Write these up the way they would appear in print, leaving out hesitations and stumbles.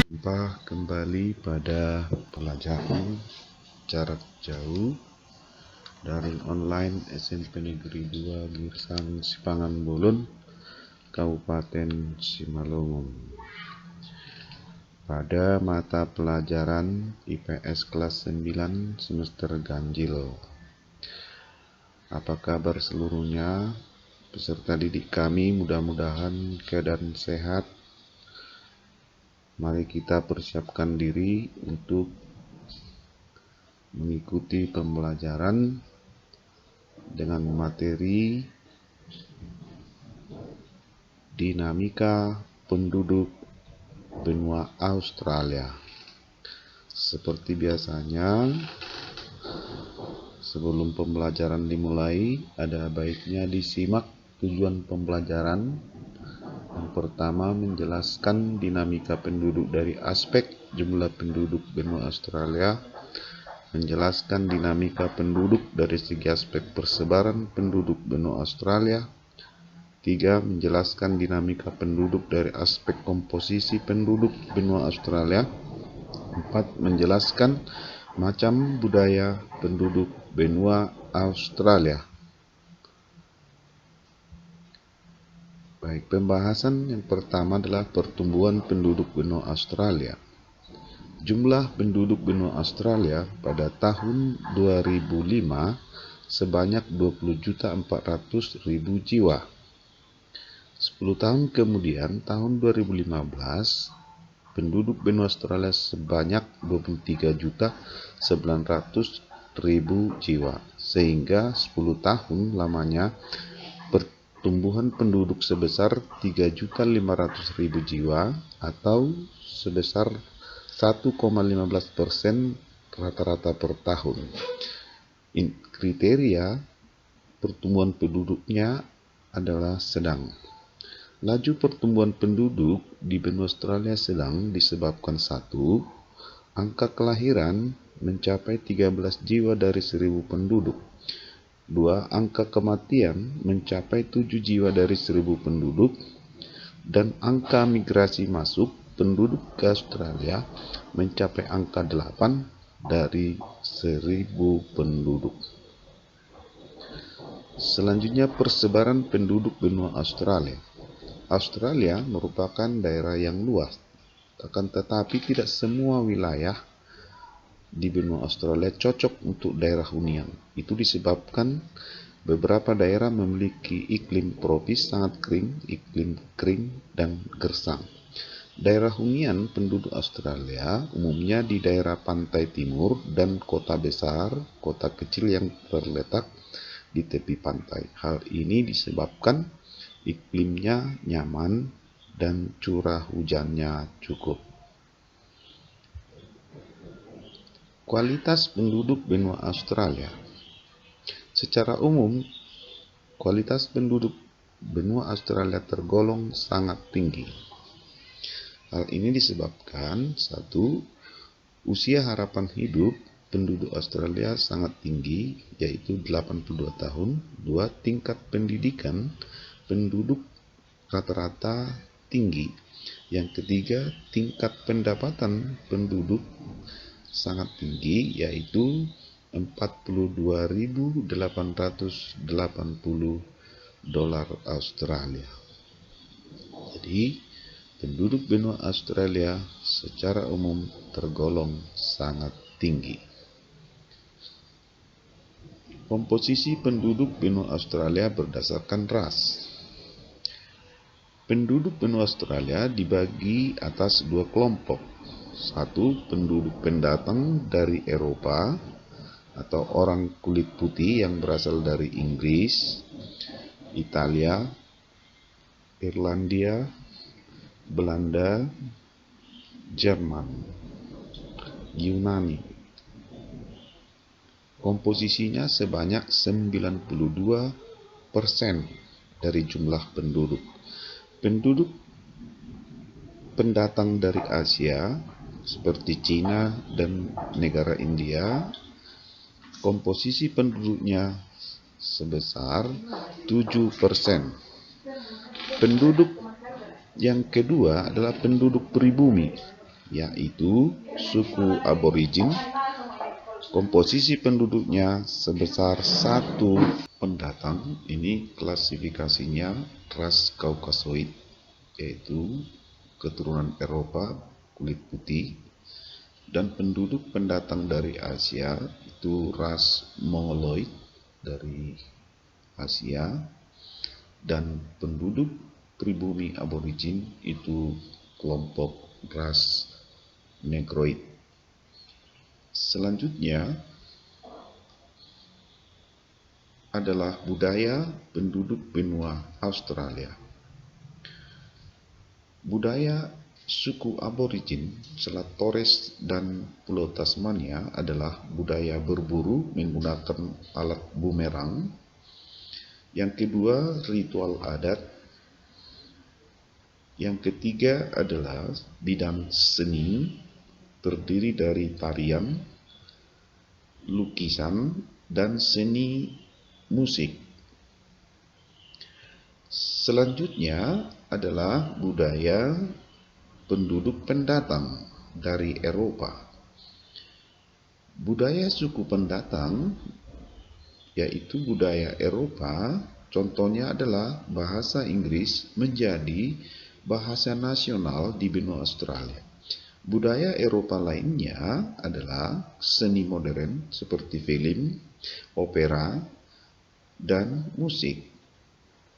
Jumpa kembali pada pelajaran jarak jauh daring online SMP Negeri 2 Girsang Sipangan Bolon, Kabupaten Simalungun. Pada mata pelajaran IPS kelas 9 semester ganjil. Apa kabar seluruhnya? Peserta didik kami, mudah-mudahan keadaan sehat. Mari kita persiapkan diri untuk mengikuti pembelajaran dengan materi dinamika penduduk benua Australia. Seperti biasanya, sebelum pembelajaran dimulai, ada baiknya disimak tujuan pembelajaran. Yang pertama, menjelaskan dinamika penduduk dari aspek jumlah penduduk benua Australia, menjelaskan dinamika penduduk dari segi aspek persebaran penduduk benua Australia. 3. Menjelaskan dinamika penduduk dari aspek komposisi penduduk benua Australia. 4. Menjelaskan macam budaya penduduk benua Australia. Baik, pembahasan yang pertama adalah pertumbuhan penduduk benua Australia. Jumlah penduduk benua Australia pada tahun 2005 sebanyak 20.400.000 jiwa. 10 tahun kemudian, tahun 2015, penduduk benua Australia sebanyak 23.900.000 jiwa. Sehingga 10 tahun lamanya pertumbuhan penduduk sebesar 3.500.000 jiwa atau sebesar 1,15% rata-rata per tahun. Kriteria pertumbuhan penduduknya adalah sedang. Laju pertumbuhan penduduk di benua Australia sedang disebabkan 1. Angka kelahiran mencapai 13 jiwa dari 1.000 penduduk. 2. Angka kematian mencapai 7 jiwa dari 1.000 penduduk. Dan angka migrasi masuk penduduk ke Australia mencapai angka 8 dari 1.000 penduduk. Selanjutnya, persebaran penduduk benua Australia. Australia merupakan daerah yang luas, akan tetapi tidak semua wilayah di benua Australia cocok untuk daerah hunian. Itu disebabkan beberapa daerah memiliki iklim tropis sangat kering, iklim kering dan gersang. Daerah hunian penduduk Australia umumnya di daerah pantai timur dan kota besar, kota kecil yang terletak di tepi pantai. Hal ini disebabkan iklimnya nyaman dan curah hujannya cukup. Kualitas penduduk benua Australia. Secara umum, kualitas penduduk benua Australia tergolong sangat tinggi. Hal ini disebabkan, satu, usia harapan hidup penduduk Australia sangat tinggi, yaitu 82 tahun. Dua, tingkat pendidikan penduduk rata-rata tinggi. Yang ketiga, tingkat pendapatan penduduk sangat tinggi, yaitu $42.880 Australia. Jadi, penduduk benua Australia secara umum tergolong sangat tinggi. Komposisi penduduk benua Australia berdasarkan ras. Penduduk benua Australia dibagi atas dua kelompok. Satu, penduduk pendatang dari Eropa atau orang kulit putih yang berasal dari Inggris, Italia, Irlandia, Belanda, Jerman, Yunani. Komposisinya sebanyak 92% dari jumlah penduduk. Penduduk pendatang dari Asia seperti Cina dan negara India, komposisi penduduknya sebesar 7%. Penduduk yang kedua adalah penduduk pribumi, yaitu suku aborigin. Komposisi penduduknya sebesar 1. Pendatang ini klasifikasinya ras Kaukasoid, yaitu keturunan Eropa kulit putih, dan penduduk pendatang dari Asia itu ras Mongoloid dari Asia, dan penduduk pribumi aborigin itu kelompok ras Negroid. Selanjutnya adalah budaya penduduk benua Australia. Budaya suku aborigin Selat Torres dan Pulau Tasmania adalah budaya berburu menggunakan alat bumerang. Yang kedua, ritual adat. Yang ketiga adalah bidang seni, terdiri dari tarian, lukisan, dan seni musik. Selanjutnya adalah budaya penduduk pendatang dari Eropa. Budaya suku pendatang yaitu budaya Eropa, contohnya adalah bahasa Inggris menjadi bahasa nasional di benua Australia. Budaya Eropa lainnya adalah seni modern seperti film, opera, dan musik,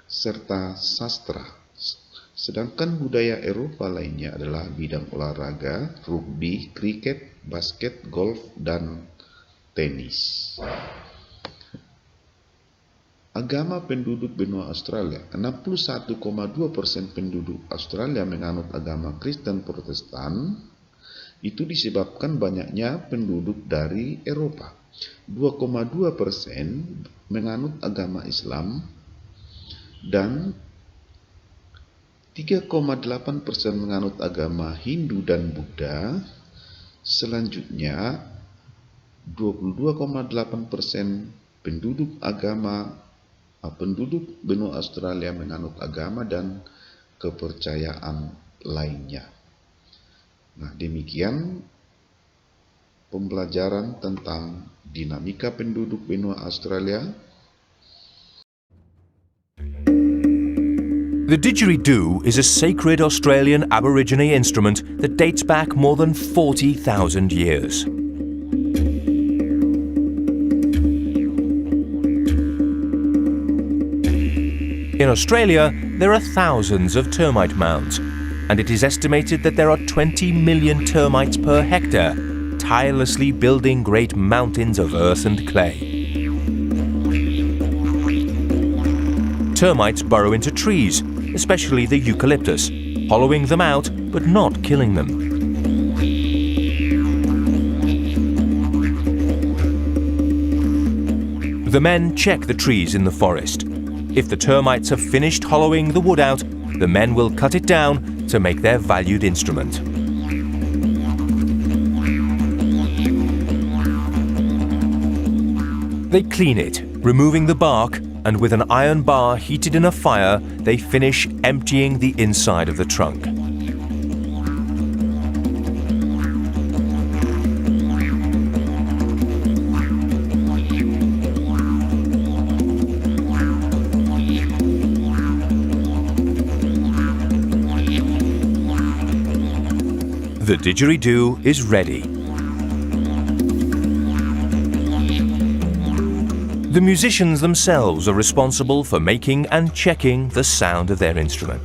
serta sastra. Sedangkan budaya Eropa lainnya adalah bidang olahraga, rugby, kriket, basket, golf, dan tenis. Agama penduduk benua Australia, 61,2% penduduk Australia menganut agama Kristen Protestan. Itu disebabkan banyaknya penduduk dari Eropa. 2,2% menganut agama Islam, dan 3,8% menganut agama Hindu dan Buddha. Selanjutnya 22,8% penduduk benua Australia menganut agama dan kepercayaan lainnya. Nah, demikian pembelajaran tentang dinamika penduduk benua Australia. The didgeridoo is a sacred Australian Aborigine instrument that dates back more than 40,000 years. In Australia, there are thousands of termite mounds, and it is estimated that there are 20 million termites per hectare, tirelessly building great mountains of earth and clay. Termites burrow into trees, especially the eucalyptus, hollowing them out but not killing them. The men check the trees in the forest. If the termites have finished hollowing the wood out, the men will cut it down to make their valued instrument. They clean it, removing the bark, and with an iron bar heated in a fire, they finish emptying the inside of the trunk. The didgeridoo is ready. The musicians themselves are responsible for making and checking the sound of their instrument.